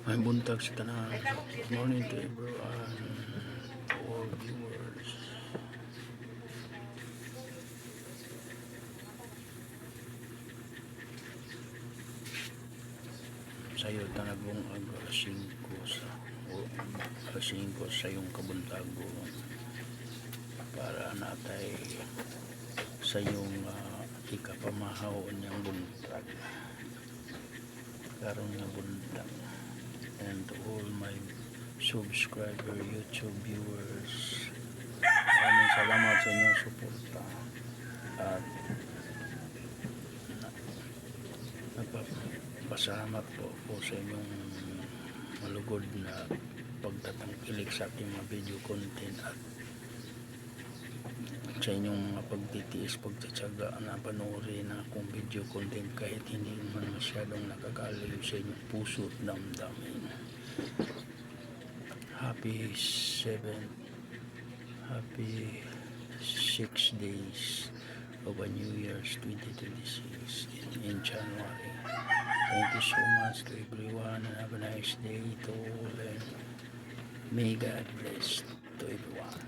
May buntag sa tanan. Good morning to everyone, to all viewers. Sayo tanagong alas 5 sa alas 5 sa yung kabuntago para natay sa yung ikapamahaw niyang buntag karon nga buntag. And to all my subscriber, YouTube viewers, maraming salamat sa inyong suporta at nagpapasalamat po ako sa inyong malugod na pagtatangkilik sa aking mga video content at sa inyong pagtitiis, pagtsatsaga na panoorin na akong video content kahit hindi man masyadong nakakalayo sa inyong puso at damdamin. Happy 6 days of a New Year's 2026 in January. Thank you so much to everyone and have a nice day to all, and may God bless to everyone.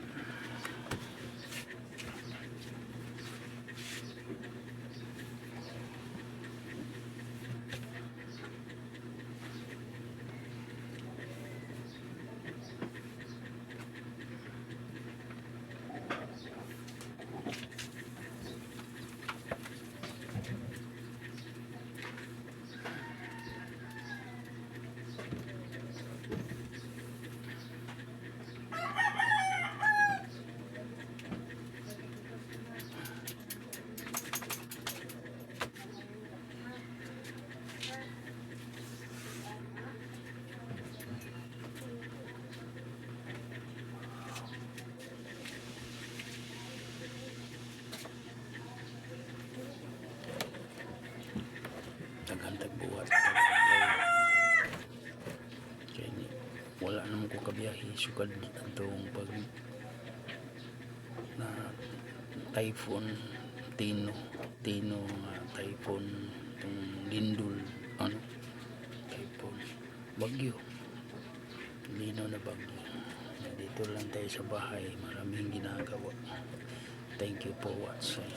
Naghantag buhat kaya wala naman ko kabiyahe sukad itong pag na typhoon Tino typhoon itong lindol typhoon bagyo lino na bagyo. Dito lang tayo sa bahay, maraming ginagawa. Thank you for watching.